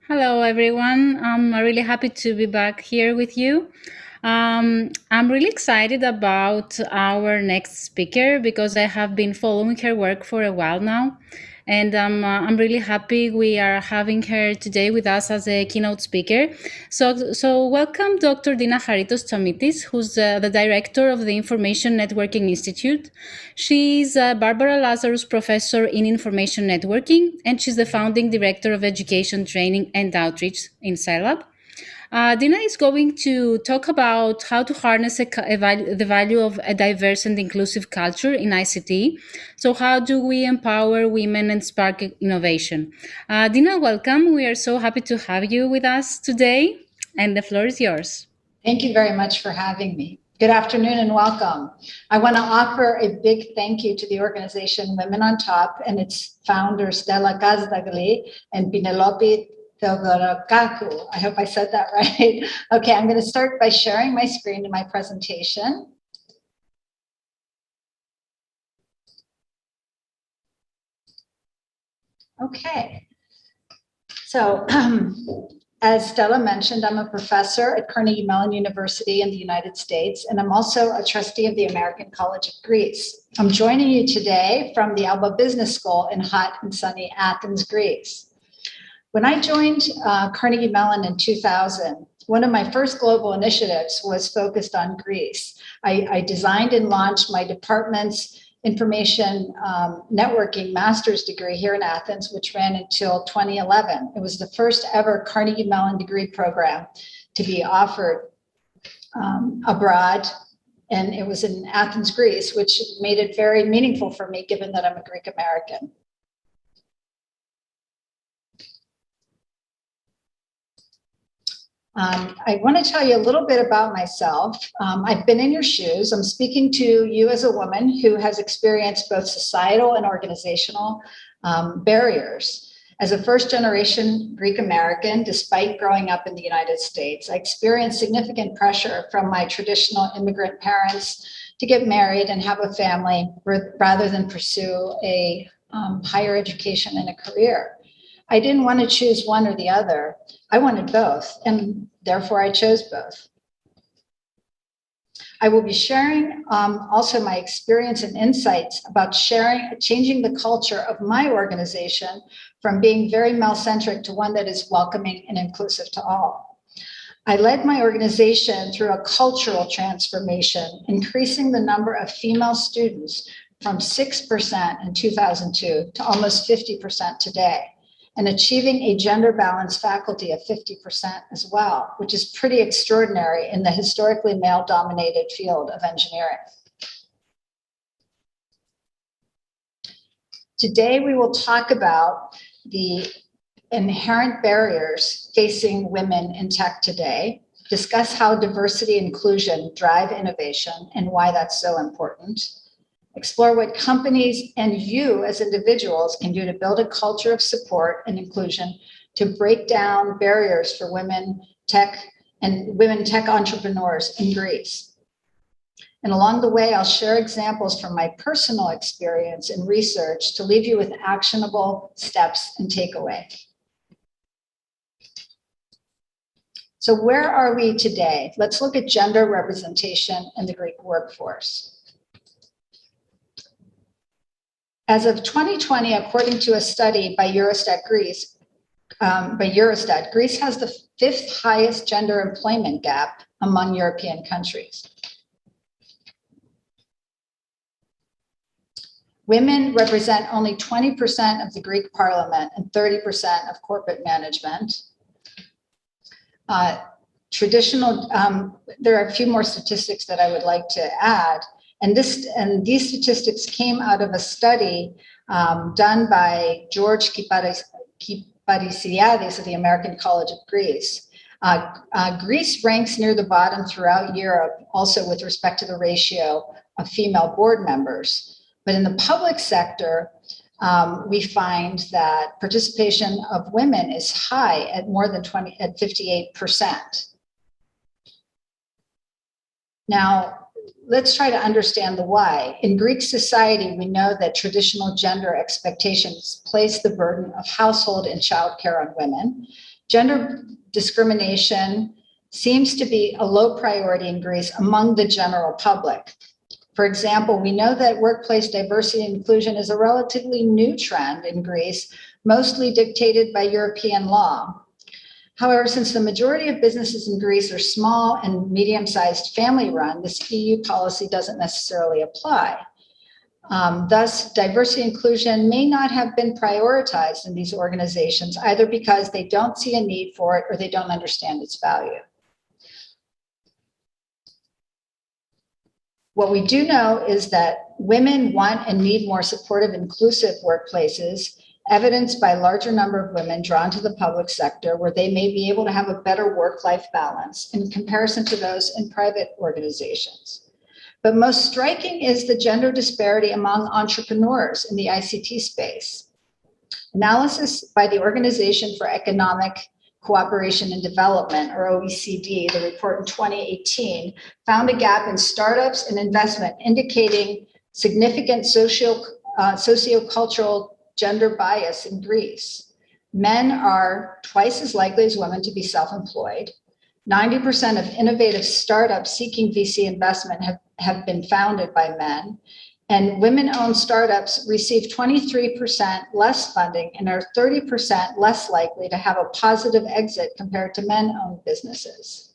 Hello, everyone. I'm really happy to be back here with you. I'm really excited about our next speaker because I have been following her work for a while now. And I'm really happy we are having her today with us as a keynote speaker. So welcome Dr. Dena Tsamitis, who's the director of the Information Networking Institute. She's a Barbara Lazarus Professor in Information Networking, and she's the founding director of Education, Training, and Outreach in SciLab. Dina is going to talk about how to harness the value of a diverse and inclusive culture in ICT. So, how do we empower women and spark innovation? Dina, welcome. We are so happy to have you with us today, and the floor is yours. Thank you very much for having me. Good afternoon and welcome. I want to offer a big thank you to the organization Women on Top and its founders Stella Gazdagli and Pinelope Theodorokaku. I hope I said that right. Okay, I'm going to start by sharing my screen in my presentation. Okay, so as Stella mentioned, I'm a professor at Carnegie Mellon University in the United States, and I'm also a trustee of the American College of Greece. I'm joining you today from the Alba Business School in hot and sunny Athens, Greece. When I joined Carnegie Mellon in 2000, one of my first global initiatives was focused on Greece. I designed and launched my department's information networking master's degree here in Athens, which ran until 2011. It was the first ever Carnegie Mellon degree program to be offered abroad. And it was in Athens, Greece, which made it very meaningful for me, given that I'm a Greek American. I want to tell you a little bit about myself. I've been in your shoes. I'm speaking to you as a woman who has experienced both societal and organizational barriers. As a first-generation Greek American, despite growing up in the United States, I experienced significant pressure from my traditional immigrant parents to get married and have a family rather than pursue a higher education and a career. I didn't want to choose one or the other. I wanted both, and therefore I chose both. I will be sharing also my experience and insights about changing the culture of my organization from being very male-centric to one that is welcoming and inclusive to all. I led my organization through a cultural transformation, increasing the number of female students from 6% in 2002 to almost 50% today, and achieving a gender balanced faculty of 50% as well, which is pretty extraordinary in the historically male dominated field of engineering. Today, we will talk about the inherent barriers facing women in tech today, discuss how diversity and inclusion drive innovation and why that's so important, explore what companies and you as individuals can do to build a culture of support and inclusion to break down barriers for women tech entrepreneurs in Greece. And along the way, I'll share examples from my personal experience and research to leave you with actionable steps and takeaway. So where are we today? Let's look at gender representation in the Greek workforce. As of 2020, according to a study by Eurostat, Greece has the 5th highest gender employment gap among European countries. Women represent only 20% of the Greek parliament and 30% of corporate management. There are a few more statistics that I would like to add. And these statistics came out of a study done by George Kiparisiadis of the American College of Greece. Greece ranks near the bottom throughout Europe, also with respect to the ratio of female board members. But in the public sector, we find that participation of women is high at more than 58%. Now, let's try to understand the why. In Greek society, we know that traditional gender expectations place the burden of household and childcare on women. Gender discrimination seems to be a low priority in Greece among the general public. For example, we know that workplace diversity and inclusion is a relatively new trend in Greece, mostly dictated by European law. However, since the majority of businesses in Greece are small and medium-sized family-run, this EU policy doesn't necessarily apply. Thus, diversity and inclusion may not have been prioritized in these organizations, either because they don't see a need for it or they don't understand its value. What we do know is that women want and need more supportive, inclusive workplaces, evidenced by a larger number of women drawn to the public sector, where they may be able to have a better work-life balance in comparison to those in private organizations. But most striking is the gender disparity among entrepreneurs in the ICT space. Analysis by the Organization for Economic Cooperation and Development, or OECD, the report in 2018, found a gap in startups and investment, indicating significant sociocultural gender bias in Greece. Men are twice as likely as women to be self-employed. 90% of innovative startups seeking VC investment have been founded by men. And women-owned startups receive 23% less funding and are 30% less likely to have a positive exit compared to men-owned businesses.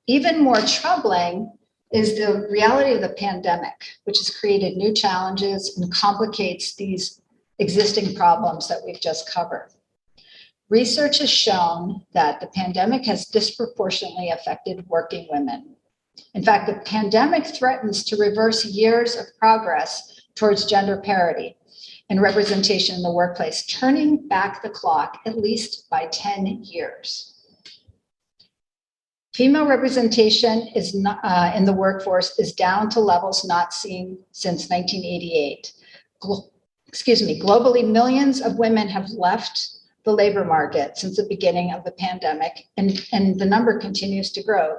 Even more troubling is the reality of the pandemic, which has created new challenges and complicates these existing problems that we've just covered. Research has shown that the pandemic has disproportionately affected working women. In fact, the pandemic threatens to reverse years of progress towards gender parity and representation in the workplace, turning back the clock at least by 10 years. Female representation is not, in the workforce is down to levels not seen since 1988. Globally, millions of women have left the labor market since the beginning of the pandemic, and the number continues to grow.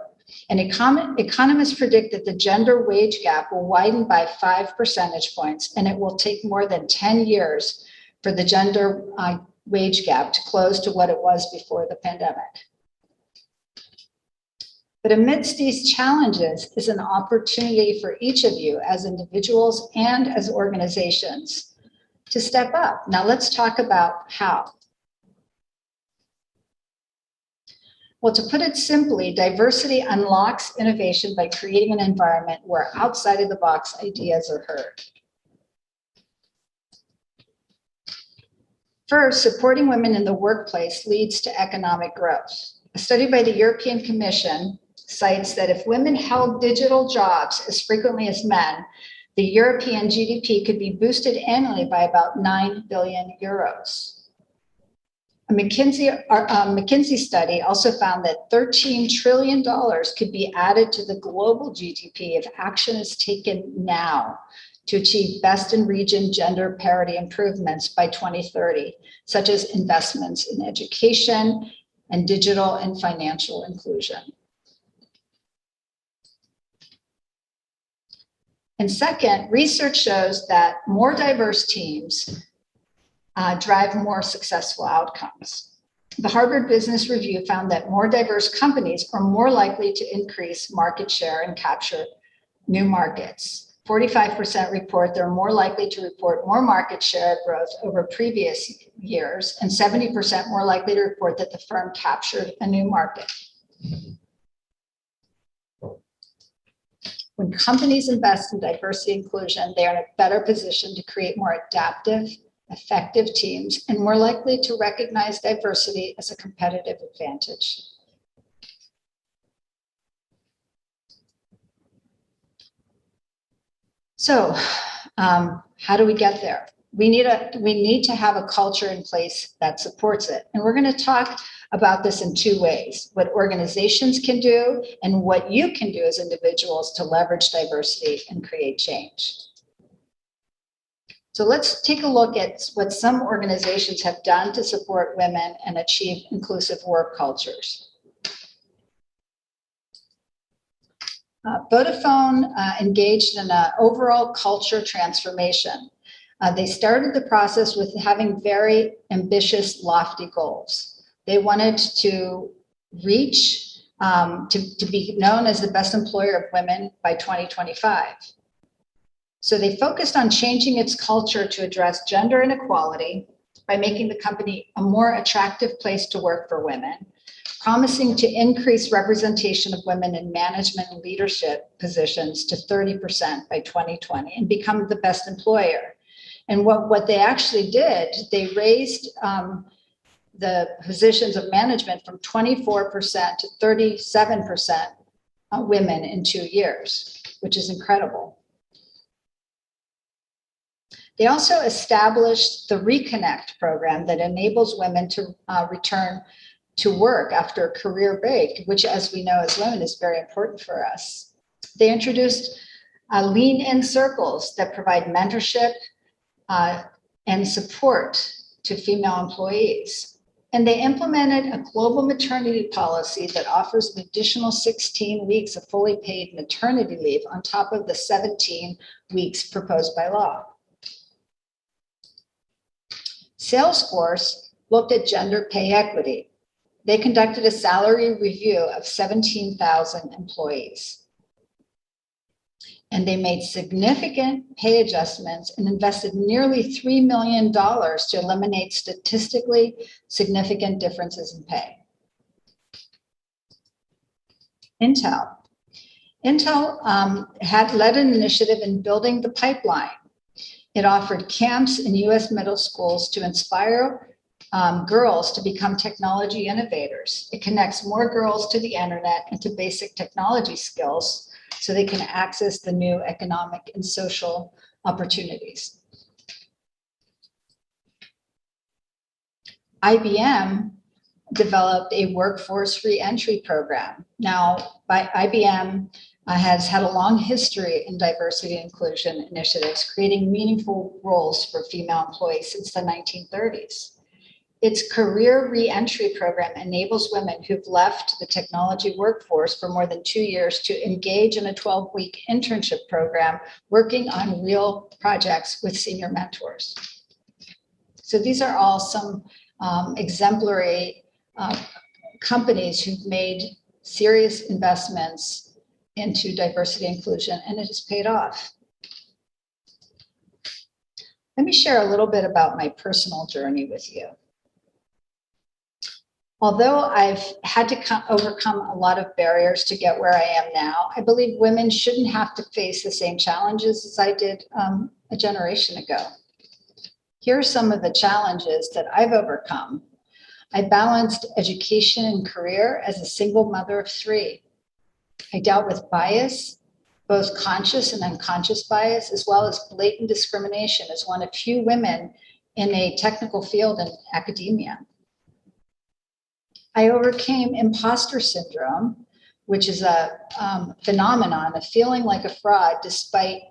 And economists predict that the gender wage gap will widen by 5 percentage points, and it will take more than 10 years for the gender wage gap to close to what it was before the pandemic. But amidst these challenges is an opportunity for each of you as individuals and as organizations to step up. Now let's talk about how. Well, to put it simply, diversity unlocks innovation by creating an environment where outside of the box ideas are heard. First, supporting women in the workplace leads to economic growth. A study by the European Commission cites that if women held digital jobs as frequently as men, the European GDP could be boosted annually by about 9 billion euros. A McKinsey study also found that $13 trillion could be added to the global GDP if action is taken now to achieve best-in-region gender parity improvements by 2030, such as investments in education and digital and financial inclusion. And second, research shows that more diverse teams drive more successful outcomes. The Harvard Business Review found that more diverse companies are more likely to increase market share and capture new markets. 45% report they're more likely to report more market share growth over previous years, and 70% more likely to report that the firm captured a new market. When companies invest in diversity and inclusion, they are in a better position to create more adaptive, effective teams, and more likely to recognize diversity as a competitive advantage. So, how do we get there? We need to have a culture in place that supports it. And we're going to talk about this in two ways: what organizations can do and what you can do as individuals to leverage diversity and create change. So let's take a look at what some organizations have done to support women and achieve inclusive work cultures. Vodafone engaged in an overall culture transformation. They started the process with having very ambitious, lofty goals. They wanted to reach, to be known as the best employer of women by 2025. So they focused on changing its culture to address gender inequality by making the company a more attractive place to work for women, promising to increase representation of women in management and leadership positions to 30% by 2020 and become the best employer. And what they actually did, they raised the positions of management from 24% to 37% women in 2 years, which is incredible. They also established the Reconnect program that enables women to return to work after a career break, which, as we know as women, is very important for us. They introduced lean-in circles that provide mentorship and support to female employees. And they implemented a global maternity policy that offers an additional 16 weeks of fully paid maternity leave on top of the 17 weeks proposed by law. Salesforce looked at gender pay equity. They conducted a salary review of 17,000 employees. And they made significant pay adjustments and invested nearly $3 million to eliminate statistically significant differences in pay. Intel had led an initiative in building the pipeline. It offered camps in US middle schools to inspire girls to become technology innovators. It connects more girls to the internet and to basic technology skills so they can access the new economic and social opportunities. IBM developed a workforce re-entry program. Now, IBM has had a long history in diversity and inclusion initiatives, creating meaningful roles for female employees since the 1930s. Its career re-entry program enables women who've left the technology workforce for more than 2 years to engage in a 12-week internship program, working on real projects with senior mentors. So these are all some exemplary companies who've made serious investments into diversity and inclusion, and it has paid off. Let me share a little bit about my personal journey with you. Although I've had to overcome a lot of barriers to get where I am now, I believe women shouldn't have to face the same challenges as I did a generation ago. Here are some of the challenges that I've overcome. I balanced education and career as a single mother of 3. I dealt with bias, both conscious and unconscious bias, as well as blatant discrimination as one of few women in a technical field in academia. I overcame imposter syndrome, which is a phenomenon of feeling like a fraud despite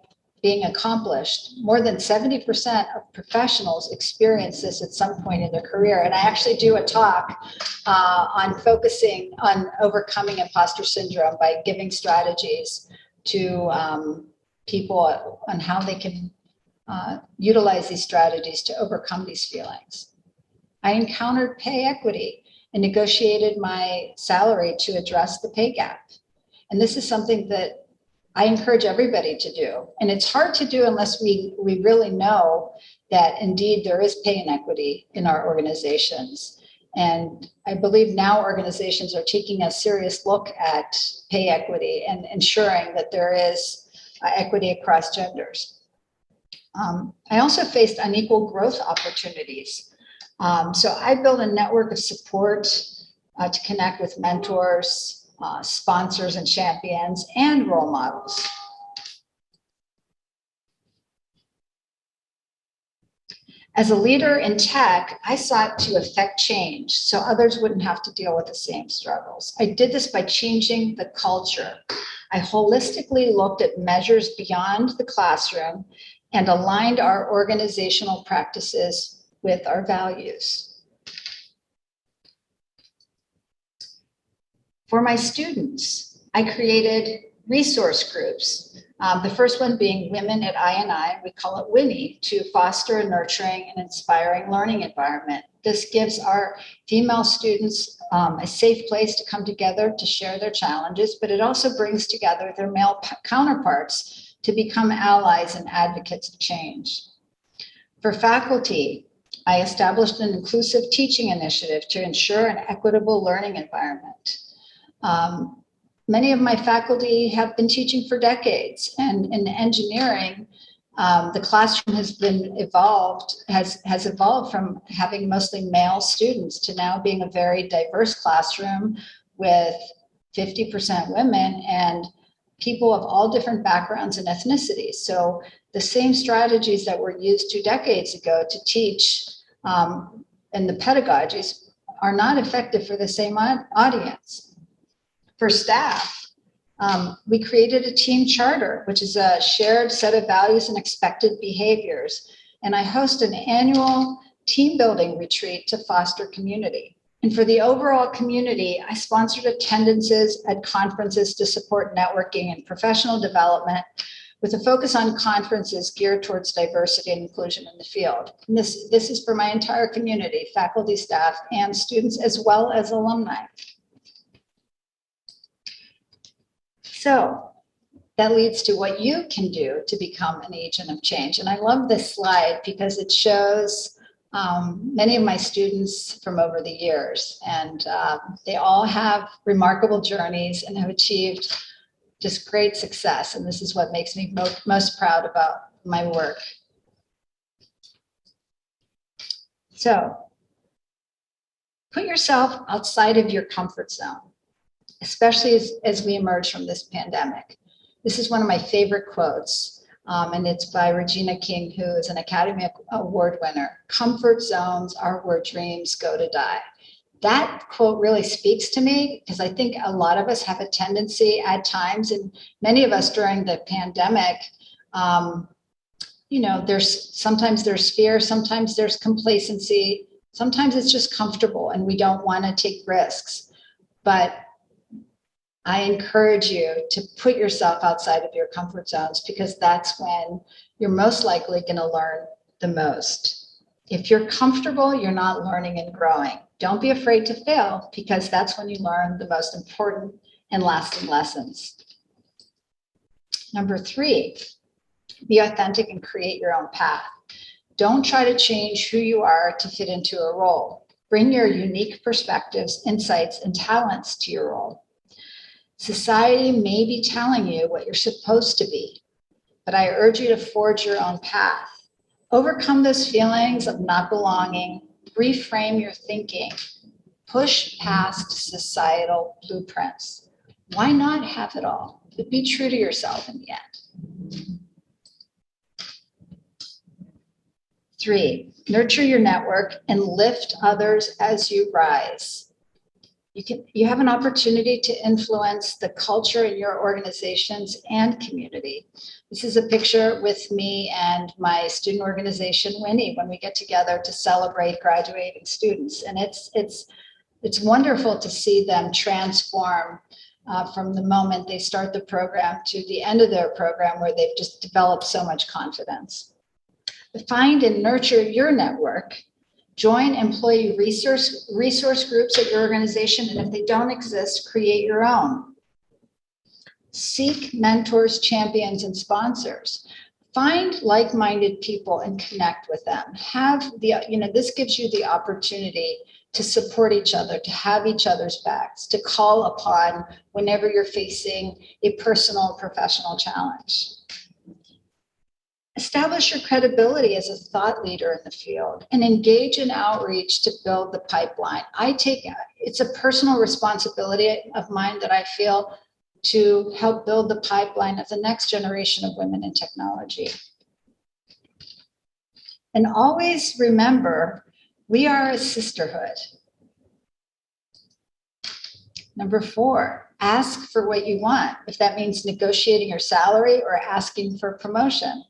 being accomplished. More than 70% of professionals experience this at some point in their career. And I actually do a talk on focusing on overcoming imposter syndrome by giving strategies to people on how they can utilize these strategies to overcome these feelings. I encountered pay equity and negotiated my salary to address the pay gap. And this is something that I encourage everybody to do. And it's hard to do unless we really know that indeed there is pay inequity in our organizations. And I believe now organizations are taking a serious look at pay equity and ensuring that there is equity across genders. I also faced unequal growth opportunities. So I built a network of support to connect with mentors, sponsors and champions, and role models. As a leader in tech, I sought to affect change so others wouldn't have to deal with the same struggles. I did this by changing the culture. I holistically looked at measures beyond the classroom and aligned our organizational practices with our values. For my students, I created resource groups. The first one being Women at I&I, we call it WINNIE, to foster a nurturing and inspiring learning environment. This gives our female students a safe place to come together to share their challenges, but it also brings together their male counterparts to become allies and advocates of change. For faculty, I established an inclusive teaching initiative to ensure an equitable learning environment. Many of my faculty have been teaching for decades, and in engineering, the classroom has evolved from having mostly male students to now being a very diverse classroom with 50% women and people of all different backgrounds and ethnicities. So the same strategies that were used 2 decades ago to teach and the pedagogies are not effective for the same audience. For staff, we created a team charter, which is a shared set of values and expected behaviors. And I host an annual team building retreat to foster community. And for the overall community, I sponsored attendances at conferences to support networking and professional development with a focus on conferences geared towards diversity and inclusion in the field. And this is for my entire community, faculty, staff, and students, as well as alumni. So that leads to what you can do to become an agent of change. And I love this slide because it shows many of my students from over the years, and they all have remarkable journeys and have achieved just great success. And this is what makes me most proud about my work. So put yourself outside of your comfort zone, especially as we emerge from this pandemic. This is one of my favorite quotes, and it's by Regina King, who is an Academy Award winner. "Comfort zones are where dreams go to die." That quote really speaks to me because I think a lot of us have a tendency at times, and many of us during the pandemic, sometimes there's fear, sometimes there's complacency, sometimes it's just comfortable and we don't want to take risks. But I encourage you to put yourself outside of your comfort zones because that's when you're most likely going to learn the most. If you're comfortable, you're not learning and growing. Don't be afraid to fail because that's when you learn the most important and lasting lessons. Number 3, be authentic and create your own path. Don't try to change who you are to fit into a role. Bring your unique perspectives, insights, and talents to your role. Society may be telling you what you're supposed to be, but I urge you to forge your own path. Overcome those feelings of not belonging, reframe your thinking, push past societal blueprints. Why not have it all? But be true to yourself in the end. 3, nurture your network and lift others as you rise. You have an opportunity to influence the culture in your organizations and community. This is a picture with me and my student organization, WINNIE, when we get together to celebrate graduating students. And it's wonderful to see them transform from the moment they start the program to the end of their program, where they've just developed so much confidence. Find and nurture your network. Join employee resource groups at your organization, and if they don't exist, create your own. Seek mentors, champions, and sponsors. Find like-minded people and connect with them. This gives you the opportunity to support each other, to have each other's backs, to call upon whenever you're facing a personal or professional challenge. Establish your credibility as a thought leader in the field and engage in outreach to build the pipeline. It's a personal responsibility of mine that I feel to help build the pipeline of the next generation of women in technology. And always remember, we are a sisterhood. Number 4, ask for what you want, if that means negotiating your salary or asking for promotion.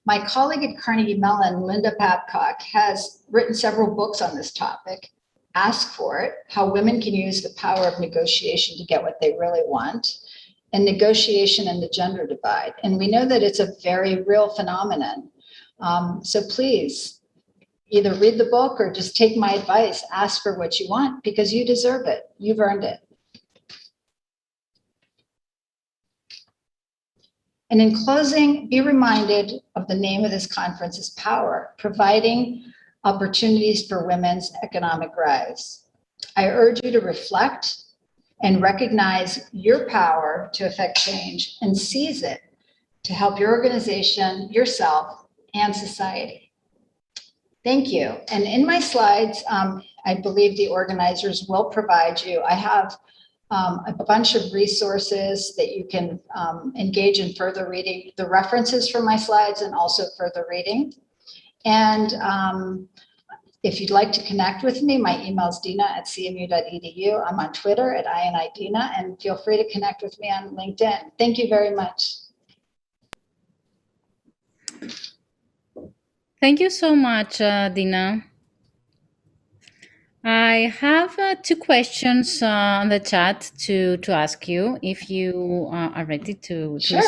My colleague at Carnegie Mellon, Linda Babcock, has written several books on this topic. Ask for it, how women can use the power of negotiation to get what they really want. and negotiation and the gender divide. And we know that it's a very real phenomenon. So please, either read the book or just take my advice, ask for what you want because you deserve it. You've earned it. And in closing, be reminded of the name of this conference is Power, providing opportunities for women's economic rise. I urge you to reflect and recognize your power to affect change and seize it to help your organization, yourself, and society. Thank you. And in my slides, I believe the organizers will provide you. I have a bunch of resources that you can engage in further reading, the references for my slides and also further reading. And if you'd like to connect with me, my email is dena@cmu.edu. I'm on Twitter at INIDena, and feel free to connect with me on LinkedIn. Thank you very much. Thank you so much, Dena. I have two questions on the chat to ask you if you are ready to. Sure,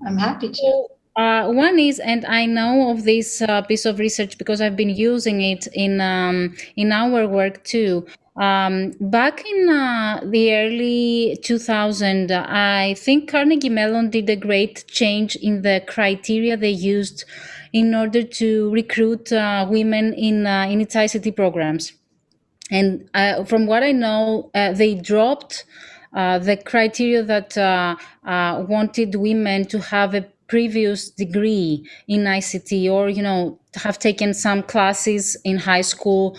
I'm happy to. One is, and I know of this piece of research because I've been using it in our work too. Back in the early 2000, I think Carnegie Mellon did a great change in the criteria they used in order to recruit women in its ICT programs. And from what I know, they dropped the criteria that wanted women to have a previous degree in ICT or, have taken some classes in high school.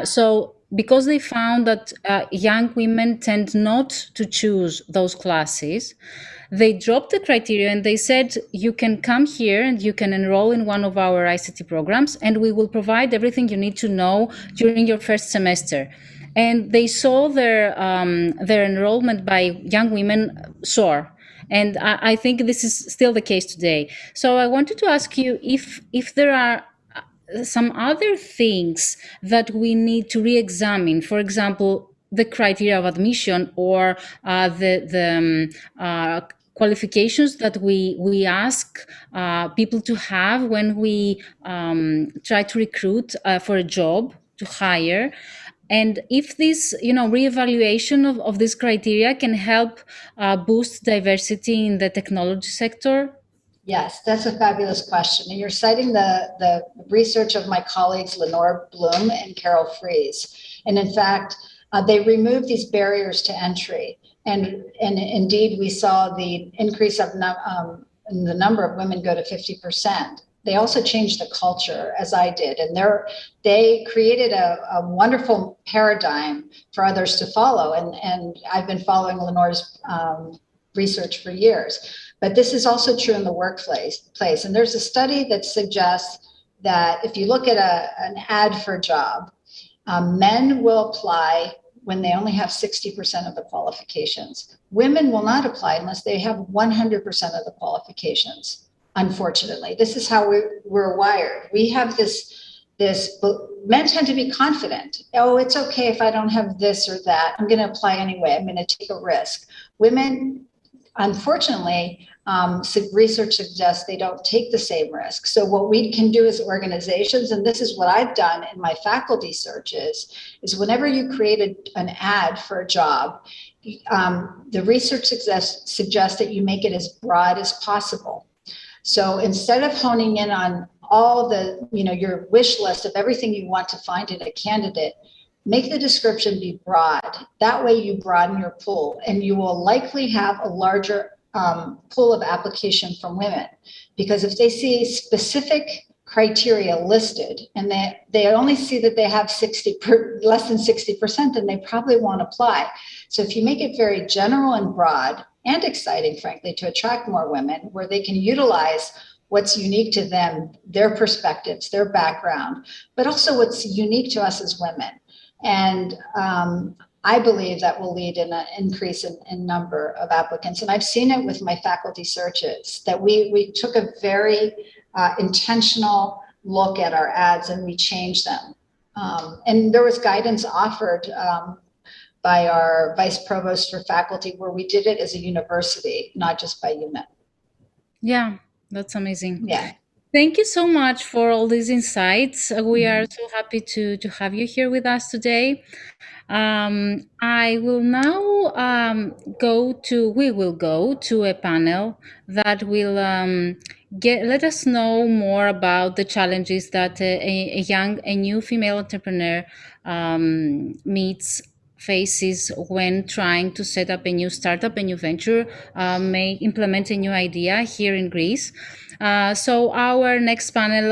So because they found that young women tend not to choose those classes, they dropped the criteria and they said, you can come here and you can enroll in one of our ICT programs and we will provide everything you need to know during your first semester. And they saw their enrollment by young women soar. And I think this is still the case today. So I wanted to ask you if there are some other things that we need to re-examine. For example, the criteria of admission or the qualifications that we ask people to have when we try to recruit for a job, to hire. And if this, reevaluation of this criteria can help boost diversity in the technology sector. Yes, that's a fabulous question. And you're citing the research of my colleagues, Lenore Bloom and Carol Fries. And in fact, they removed these barriers to entry. And indeed, we saw the increase of in the number of women go to 50%. They also changed the culture, as I did, and they created a wonderful paradigm for others to follow. And I've been following Lenore's research for years. But this is also true in the workplace. And there's a study that suggests that if you look at an ad for a job, men will apply when they only have 60% of the qualifications. Women will not apply unless they have 100% of the qualifications. Unfortunately, this is how we're wired. We have this, men tend to be confident. Oh, it's okay if I don't have this or that. I'm going to apply anyway. I'm going to take a risk. Women, unfortunately, research suggests they don't take the same risk. So what we can do as organizations, and this is what I've done in my faculty searches, is whenever you create an ad for a job, the research suggests that you make it as broad as possible. So instead of honing in on all the, your wish list of everything you want to find in a candidate, make the description be broad. That way you broaden your pool and you will likely have a larger pool of application from women. Because if they see specific criteria listed and they only see that they have less than 60%, then they probably won't apply. So if you make it very general and broad and exciting, frankly, to attract more women, where they can utilize what's unique to them, their perspectives, their background, but also what's unique to us as women. And I believe that will lead in an increase in number of applicants. And I've seen it with my faculty searches, that we took a very intentional look at our ads and we changed them. And there was guidance offered by our vice provost for faculty, where we did it as a university, not just by unit. Yeah, that's amazing. Yeah. Thank you so much for all these insights. We are so happy to have you here with us today. I will now we will go to a panel that will let us know more about the challenges that a new female entrepreneur faces when trying to set up a new startup, a new venture, may implement a new idea here in Greece. So our next panel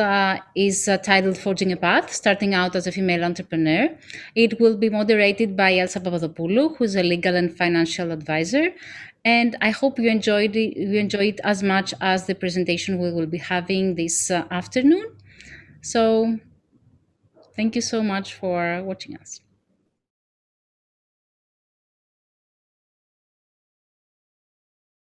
is titled Forging a Path, Starting Out as a Female Entrepreneur. It will be moderated by Elsa Papadopoulou, who's a legal and financial advisor. And I hope you enjoy it as much as the presentation we will be having this afternoon. So thank you so much for watching us.